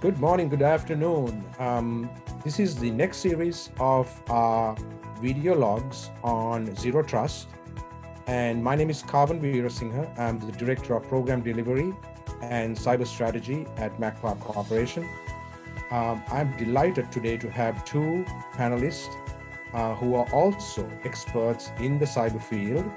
Good morning, good afternoon. This is the next series of our video logs on Zero Trust. And my name is Karvan Veerasinghe. I'm the Director of Program Delivery and Cyber Strategy at Makpar Corporation. I'm delighted today to have two panelists who are also experts in the cyber field.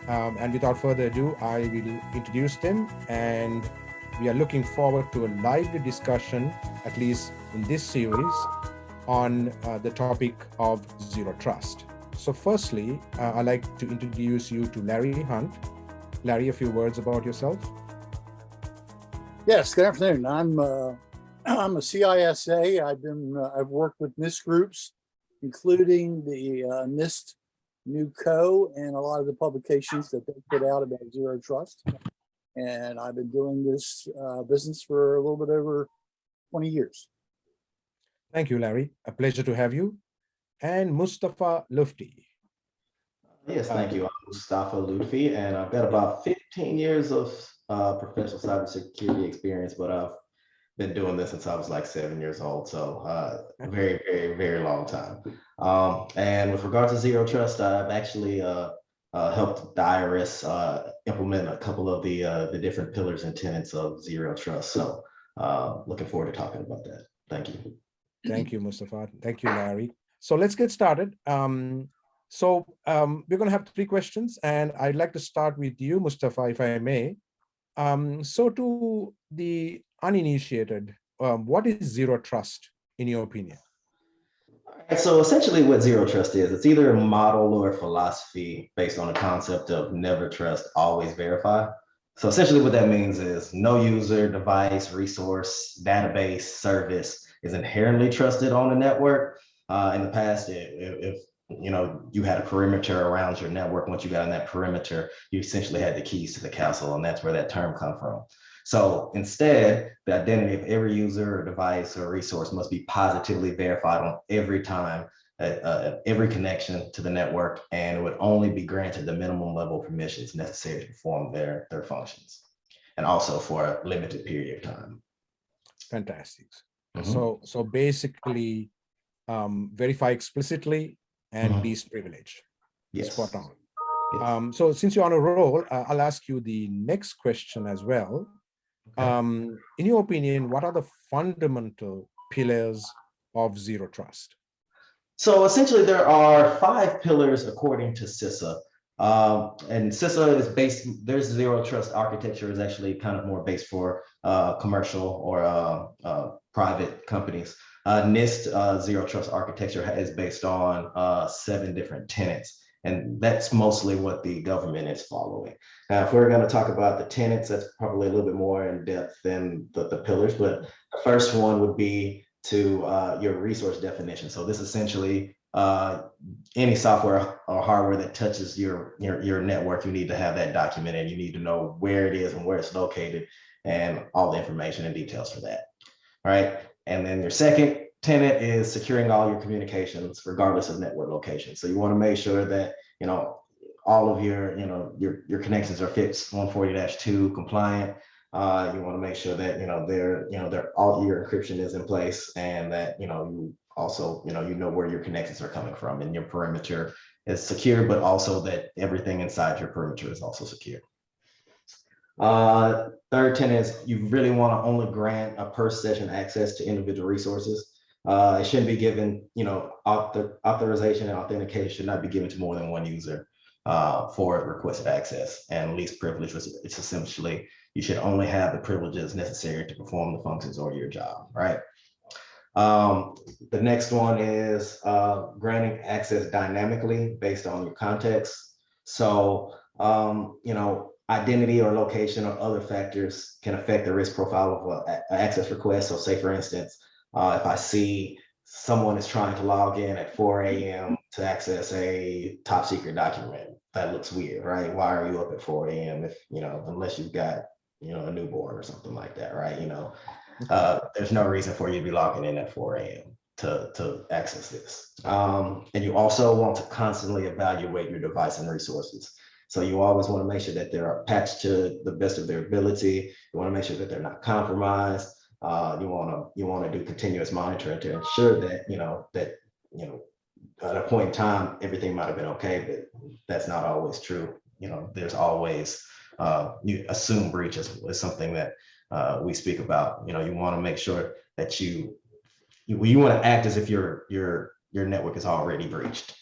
And without further ado, I will introduce them, and we are looking forward to a lively discussion, at least in this series, on the topic of Zero Trust. So firstly, I'd like to introduce you to Larry Hunt. Larry, a few words about yourself. Yes, good afternoon. I'm a CISA. I've worked with NIST groups, including the NIST NewCo and a lot of the publications that they put out about Zero Trust. And I've been doing this business for a little bit over 20 years. Thank you, Larry. A pleasure to have you. And Mustafa Lufti. Yes, thank you. I'm Mustafa Lutfi, and I've got about 15 years of professional cybersecurity experience, but I've been doing this since I was like 7 years old, so very, very, very long time. And with regard to Zero Trust, I've actually helped the IRS implement a couple of the different pillars and tenets of Zero Trust. So looking forward to talking about that. Thank you. Thank you, Mustafa. Thank you, Larry. So let's get started. We're going to have three questions, and I'd like to start with you, Mustafa, if I may. So to the uninitiated, what is Zero Trust in your opinion? So essentially what Zero Trust is, it's either a model or a philosophy based on the concept of never trust, always verify. So essentially what that means is no user, device, resource, database, service is inherently trusted on the network. In the past, if you had a perimeter around your network, once you got in that perimeter, you essentially had the keys to the castle, and that's where that term comes from. So instead, the identity of every user or device or resource must be positively verified on every time, every connection to the network, and it would only be granted the minimum level of permissions necessary to perform their functions, and also for a limited period of time. Fantastic. Mm-hmm. So basically, verify explicitly and least privilege. Yes. Spot on. Yes. So since you're on a roll, I'll ask you the next question as well. Okay. In your opinion, what are the fundamental pillars of Zero Trust? So essentially, there are 5 pillars according to CISA. And CISA is based, there's Zero Trust architecture is actually kind of more based for commercial or private companies. NIST Zero Trust architecture is based on 7 different tenets. And that's mostly what the government is following. Now, if we're going to talk about the tenets, that's probably a little bit more in depth than the pillars. But the first one would be to your resource definition. So this essentially, any software or hardware that touches your network, you need to have that documented. You need to know where it is and where it's located and all the information and details for that. All right. And then your second tenet is securing all your communications regardless of network location. So you want to make sure that all of your connections are FIPS 140-2 compliant. You want to make sure that they're all your encryption is in place, and that you also know where your connections are coming from, and your perimeter is secure, but also that everything inside your perimeter is also secure. Third tenet is you really want to only grant a per session access to individual resources. It shouldn't be given, authorization and authentication should not be given to more than one user for requested access. And least privilege, it's essentially, you should only have the privileges necessary to perform the functions or your job, right? The next one is granting access dynamically based on your context. So, identity or location or other factors can affect the risk profile of an access request. So say, for instance, if I see someone is trying to log in at 4 a.m. to access a top secret document, that looks weird, right? Why are you up at 4 a.m. if, unless you've got, a newborn or something like that, right? There's no reason for you to be logging in at 4 a.m. to access this. And you also want to constantly evaluate your device and resources. So you always want to make sure that they're patched to the best of their ability. You want to make sure that they're not compromised. You want to do continuous monitoring to ensure that at a point in time everything might have been okay, but that's not always true. There's always you assume breach is something that we speak about. You want to make sure that you want to act as if your network is already breached.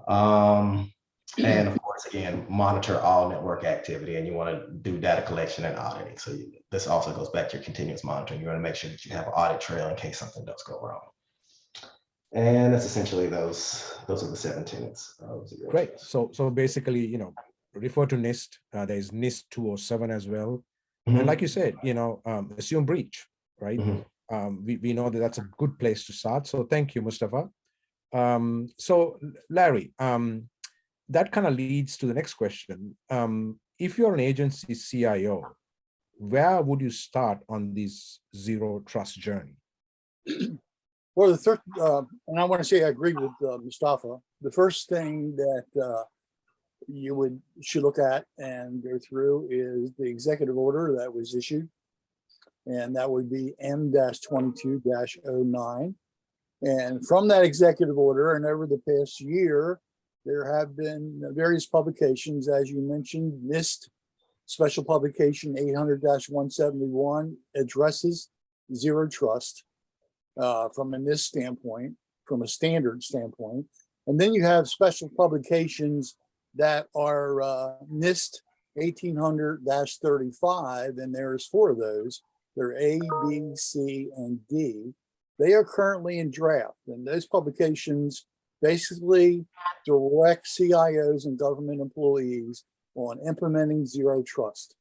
And of course, again, monitor all network activity, and you want to do data collection and auditing. So this also goes back to your continuous monitoring. You want to make sure that you have an audit trail in case something does go wrong. And that's essentially those are the 7 tenets of zero Great. trust. So basically, refer to NIST. There's NIST 207 as well. Mhm. And like you said, assume breach, right? Mhm. We know that that's a good place to start. So thank you, Mustafa. So Larry, that kind of leads to the next question. If you're an agency CIO, where would you start on this zero trust journey? Well, and I want to say I agree with Mustafa. The first thing that you should look at and go through is the executive order that was issued, and that would be M-22-09. And from that executive order, and over the past year, there have been various publications, as you mentioned. NIST Special Publication 800-171 addresses zero trust from a NIST standpoint, from a standard standpoint. And then you have special publications that are NIST 1800-35, and there's 4 of those. They're A, B, C, and D. They are currently in draft, and those publications basically direct CIOs and government employees on implementing zero trust.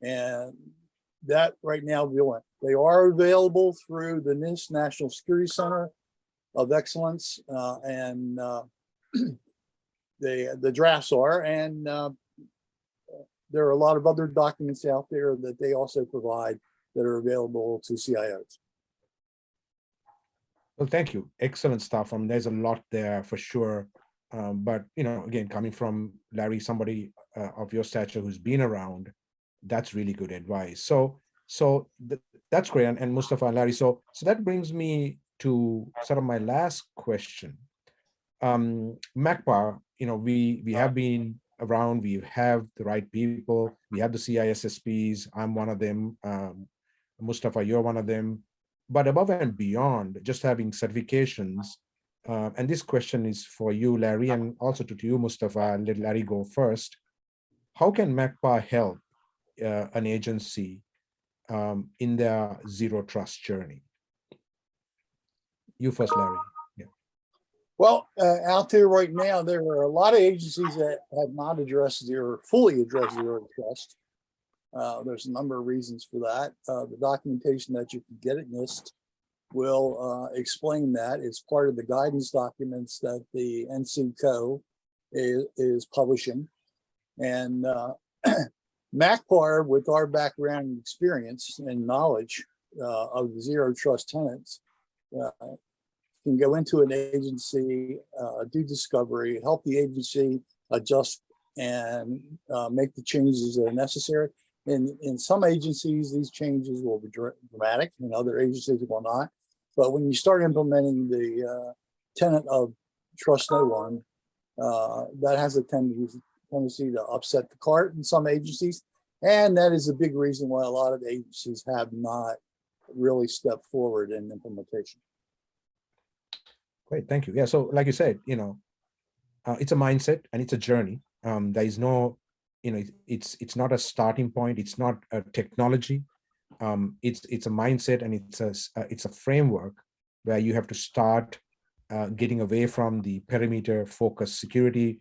And that right now, they are available through the NIST National Security Center of Excellence, and the drafts are, and there are a lot of other documents out there that they also provide that are available to CIOs. Well, thank you. Excellent stuff. There's a lot there for sure. But, again, coming from Larry, somebody of your stature who's been around, that's really good advice. So that's great. And Mustafa and Larry, so that brings me to sort of my last question. Makpar, we have been around, we have the right people, we have the CISSPs, I'm one of them, Mustafa, you're one of them. But above and beyond just having certifications, and this question is for you, Larry, and also to you, Mustafa. Let Larry go first. How can Makpar help an agency in their zero trust journey? You first, Larry. Yeah. Well, out there right now, there are a lot of agencies that have not fully addressed zero trust. There's a number of reasons for that. The documentation that you can get at NIST will explain that. It's part of the guidance documents that the NCCO is publishing. And Makpar, with our background and experience and knowledge of the zero trust tenets, can go into an agency, do discovery, help the agency adjust and make the changes that are necessary. In some agencies, these changes will be dramatic, and other agencies will not. But when you start implementing the tenet of trust no one, that has a tendency to upset the cart in some agencies. And that is a big reason why a lot of agencies have not really stepped forward in implementation. Great, thank you. Yeah, so like you said, it's a mindset and it's a journey. There is no, it's not a starting point. It's not a technology. It's a mindset, and it's a framework where you have to start getting away from the perimeter focused security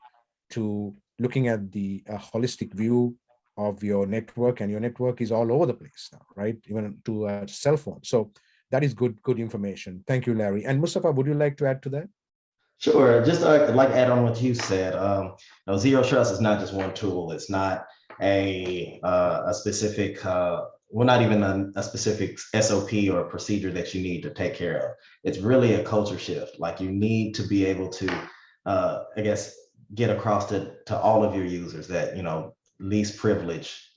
to looking at the holistic view of your network, and your network is all over the place now, right? Even to a cell phone. So that is good information. Thank you, Larry. And Mustafa, would you like to add to that? Sure. Just like add on what you said. Zero trust is not just one tool. It's not a specific, not even a specific SOP or procedure that you need to take care of. It's really a culture shift. Like, you need to be able to, I guess, get across to all of your users that, least privilege,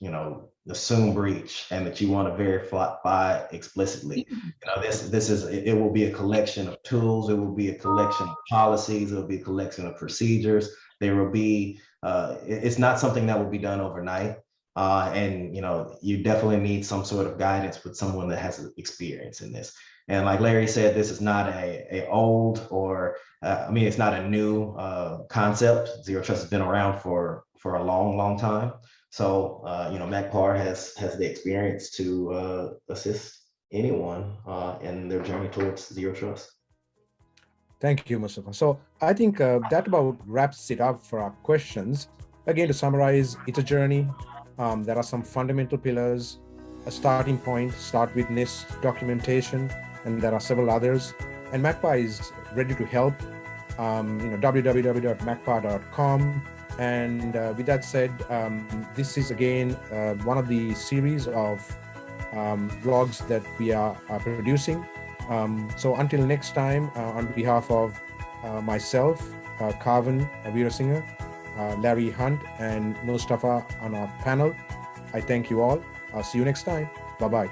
assume breach and that you want to verify explicitly. It will be a collection of tools. It will be a collection of policies. It will be a collection of procedures. There will be, it's not something that will be done overnight. And you definitely need some sort of guidance with someone that has experience in this. And like Larry said, this is not a old or it's not a new concept. Zero Trust has been around for a long time. So, Makpar has the experience to assist anyone in their journey towards zero trust. Thank you, Mustafa. So I think that about wraps it up for our questions. Again, to summarize, it's a journey. There are some fundamental pillars, a starting point, start with NIST documentation, and there are several others. And Makpar is ready to help. www.makpar.com. And with that said, this is again one of the series of vlogs that we are producing. So until next time, on behalf of myself, Karvan Veerasinghe, Larry Hunt, and Mustafa on our panel, I thank you all. I'll see you next time. Bye-bye.